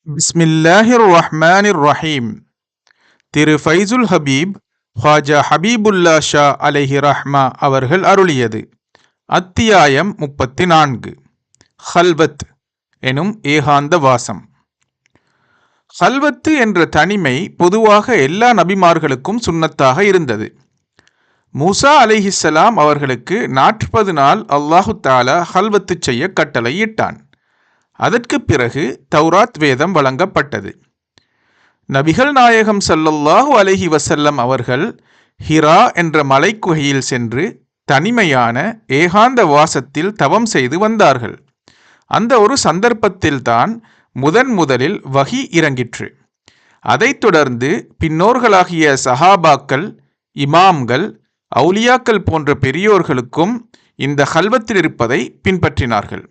பிஸ்மில்லாஹிர் ரஹ்மானிர் ரஹீம். திரு ஃபைசுல் ஹபீப் ஹாஜா ஹபீபுல்லா ஷா அலைஹி ரஹ்மா அவர்கள் அருளியது. அத்தியாயம் 34. ஹல்வத் எனும் ஏகாந்த வாசம். ஹல்வத்து என்ற தனிமை பொதுவாக எல்லா நபிமார்களுக்கும் சுன்னத்தாக இருந்தது. மூசா அலைஹிஸ்ஸலாம் அவர்களுக்கு 40 நாள் அல்லாஹு தாலா ஹல்வத்து செய்ய கட்டளையிட்டான். அதற்கு பிறகு தௌராத் வேதம் வழங்கப்பட்டது. நபிகள் நாயகம் ஸல்லல்லாஹு அலைஹி வஸல்லம் அவர்கள் ஹிரா என்ற மலைக்குகையில் சென்று தனிமையான ஏகாந்த வாசத்தில் தவம் செய்து வந்தார்கள். அந்த ஒரு சந்தர்ப்பத்தில்தான் முதலில் வஹி இறங்கிற்று. அதைத் தொடர்ந்து பின்னோர்களாகிய சஹாபாக்கள், இமாம்கள், அவுலியாக்கள் போன்ற பெரியோர்களுக்கும் இந்த ஹல்வத்தில் இருப்பதை பின்பற்றினார்கள்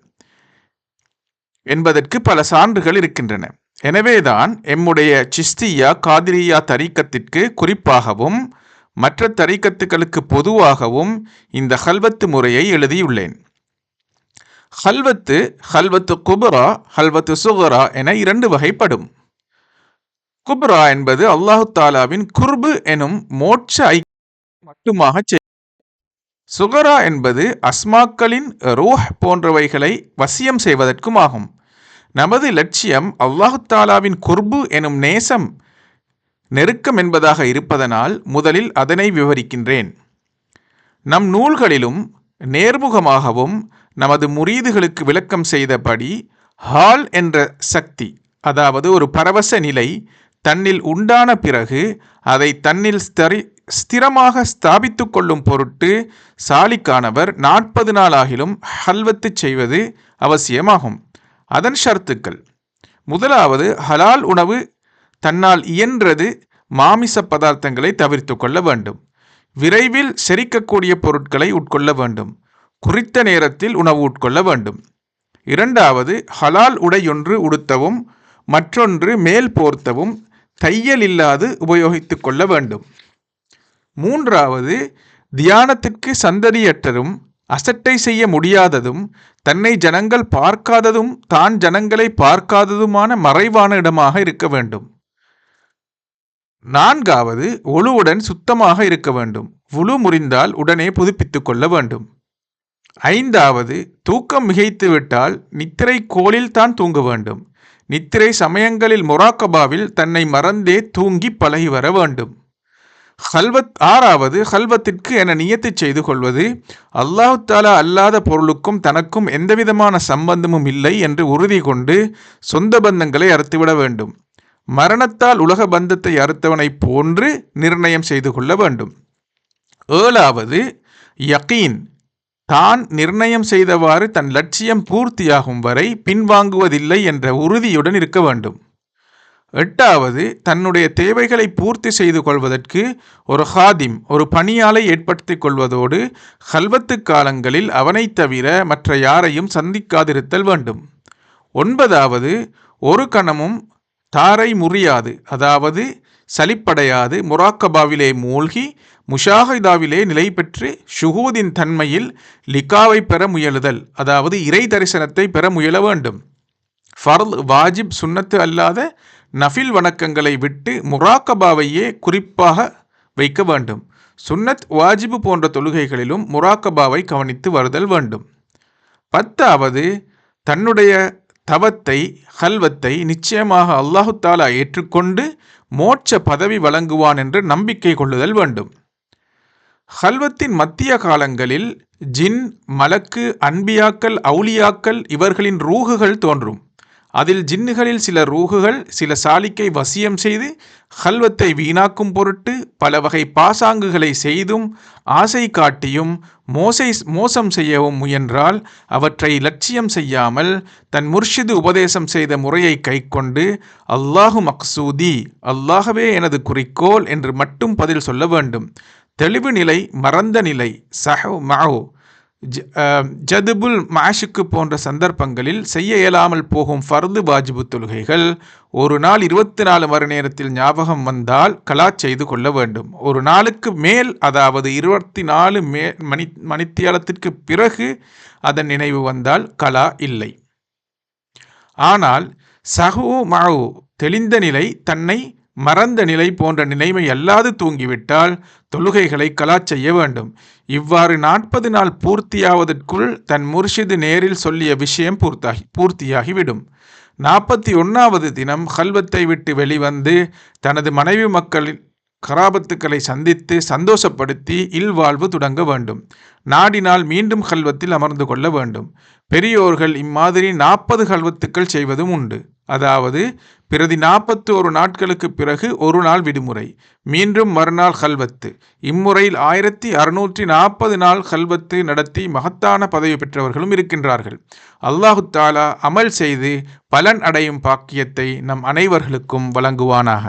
என்பதற்கு பல சான்றுகள் இருக்கின்றன. எனவேதான் எம்முடைய சிஸ்தியா காதிரியா தரீக்கத்திற்கு குறிப்பாகவும் மற்ற தரீக்கத்துகளுக்கு பொதுவாகவும் இந்த ஹல்வத்து முறையை எழுதியுள்ளேன். ஹல்வத்து குப்ரா, ஹல்வத்து சுகரா என 2 வகைப்படும். குப்ரா என்பது அல்லாஹு தாலாவின் குர்பு எனும் மோட்ச மட்டுமாக சுகரா என்பது அஸ்மாக்களின் ரூஹ் போன்றவைகளை வசியம் செய்வதற்கும் ஆகும். நமது லட்சியம் அல்லாஹு தாலாவின் குர்பு எனும் நேசம், நெருக்கம் என்பதாக இருப்பதனால் முதலில் அதனை விவரிக்கின்றேன். நம் நூல்களிலும் நேர்முகமாகவும் நமது முரீதுகளுக்கு விளக்கம் செய்தபடி ஹால் என்ற சக்தி, அதாவது ஒரு பரவச நிலை தன்னில் உண்டான பிறகு அதை தன்னில் ஸ்திரமாக ஸ்தாபித்து கொள்ளும் பொருட்டு சாலிக்கானவர் 40 நாளாகிலும் ஹல்வத்து செய்வது அவசியமாகும். அதன் ஷர்த்துக்கள்: முதலாவது, ஹலால் உணவு தன்னால் இயன்றது மாமிச பதார்த்தங்களை தவிர்த்து கொள்ள வேண்டும். விரைவில் செரிக்கக்கூடிய பொருட்களை உட்கொள்ள வேண்டும். குறித்த நேரத்தில் உணவு உட்கொள்ள வேண்டும். இரண்டாவது, ஹலால் உடையொன்று உடுத்தவும் மற்றொன்று மேல் போர்த்தவும் தையல் இல்லாது உபயோகித்து கொள்ள வேண்டும். மூன்றாவது, தியானத்திற்கு சந்ததியற்றதும் அசட்டை செய்ய முடியாததும் தன்னை ஜனங்கள் பார்க்காததும் தான் ஜனங்களை பார்க்காததுமான மறைவான இடமாக இருக்க வேண்டும். நான்காவது, ஒழுவுடன் சுத்தமாக இருக்க வேண்டும். வுழு முறிந்தால் உடனே புதுப்பித்துக் கொள்ள வேண்டும். ஐந்தாவது, தூக்கம் மிகைத்து விட்டால் நித்திரை கோலில் தான் தூங்க வேண்டும். நித்திரை சமயங்களில் முராக்கபாவில் தன்னை மறந்தே தூங்கி பழகி வர வேண்டும். ஆறாவது, ஹல்வத்திற்கு என நியத்து செய்து கொள்வது அல்லாஹு தாலா அல்லாத பொருளுக்கும் தனக்கும் எந்தவிதமான சம்பந்தமும் இல்லை என்று உறுதி கொண்டு சொந்த பந்தங்களை அறுத்துவிட வேண்டும். மரணத்தால் உலக பந்தத்தை அறுத்தவனை போன்று நிர்ணயம் செய்து கொள்ள வேண்டும். ஏழாவது, யகீன், தான் நிர்ணயம் செய்தவாறு தன் லட்சியம் பூர்த்தியாகும் வரை பின்வாங்குவதில்லை என்ற உறுதியுடன் இருக்க வேண்டும். எட்டாவது, தன்னுடைய தேவைகளை பூர்த்தி செய்து கொள்வதற்கு ஒரு ஹாதிம், ஒரு பணியாளை ஏற்படுத்திக் கொள்வதோடு ஹல்வத்து காலங்களில் அவனை தவிர மற்ற யாரையும் சந்திக்காதிருத்தல் வேண்டும். ஒன்பதாவது, ஒரு கணமும் தாரை முறியாது, அதாவது சலிப்படையாது முராக்கபாவிலே மூழ்கி முஷாஹிதாவிலே நிலை பெற்று ஷுஹூதின் தன்மையில் லிகாவை பெற முயலுதல், அதாவது இறை தரிசனத்தை பெற முயல வேண்டும். ஃபர்ல், வாஜிப், சுன்னத்து அல்லாத நஃபில் வணக்கங்களை விட்டு முராக்கபாவையே குறிப்பாக வைக்க வேண்டும். சுன்னத், வாஜிபு போன்ற தொழுகைகளிலும் முராக்கபாவை கவனித்து வருதல் வேண்டும். பத்தாவது, தன்னுடைய தவத்தை, ஹல்வத்தை நிச்சயமாக அல்லாஹு தாலா ஏற்றுக்கொண்டு மோட்ச பதவி வழங்குவான் என்று நம்பிக்கை கொள்ளுதல் வேண்டும். ஹல்வத்தின் மத்திய காலங்களில் ஜின், மலக்கு, அன்பியாக்கள், அவுலியாக்கள் இவர்களின் ரூகுகள் தோன்றும். அதில் ஜின்னுகளில் சில ரூகுகள் சில சாலிக்கை வசியம் செய்து ஹல்வத்தை வீணாக்கும் பொருட்டு பல வகை பாசாங்குகளை செய்தும் ஆசை காட்டியும் மோசம் செய்யவும் முயன்றால் அவற்றை லட்சியம் செய்யாமல் தன் முர்ஷிது உபதேசம் செய்த முறையை கைக்கொண்டு அல்லாஹு மக்சூதி, அல்லாஹவே எனது குறிக்கோள் என்று மட்டும் பதில் சொல்ல வேண்டும். தெளிவு நிலை, மறந்த நிலை, ஜதுபுல் மாஷுக்கு போன்ற சந்தர்ப்பங்களில் செய்ய இயலாமல் போகும் ஃபர்து வாஜிபு தொழுகைகள் ஒரு நாள் 24 மணி நேரத்தில் ஞாபகம் வந்தால் கலா செய்து கொள்ள வேண்டும். ஒரு நாளுக்கு மேல், அதாவது 24 மணித்தியாலத்திற்கு பிறகு அதன் நினைவு வந்தால் கலா இல்லை. ஆனால் சஹு மஉ தெளிந்த நிலை, தன்னை மறந்த நிலை போன்ற நிலைமை அல்லாது தூங்கிவிட்டால் தொழுகைகளை கலாச் செய்ய வேண்டும். இவ்வாறு 40 நாள் பூர்த்தியாவதற்குள் தன் முர்ஷிது நேரில் சொல்லிய விஷயம் பூர்த்தியாகிவிடும். 41வது தினம் ஹல்வத்தை விட்டு வெளிவந்து தனது மனைவி மக்களின் கராபத்துக்களை சந்தித்து சந்தோஷப்படுத்தி இல்வாழ்வு தொடங்க வேண்டும். நாடினால் மீண்டும் ஹல்வத்தில் அமர்ந்து கொள்ள வேண்டும். பெரியோர்கள் இம்மாதிரி 40 ஹல்வத்துக்கள் செய்வதும் உண்டு. அதாவது பிரதி 41 நாட்களுக்கு பிறகு ஒரு நாள் விடுமுறை, மீண்டும் மறுநாள் ஹல்வத்து. இம்முறையில் 1640 நாள் ஹல்வத்து நடத்தி மகத்தான பதவி பெற்றவர்களும் இருக்கின்றார்கள். அல்லாஹு தாலா அமல் செய்து பலன் அடையும் பாக்கியத்தை நம் அனைவர்களுக்கும் வழங்குவானாக.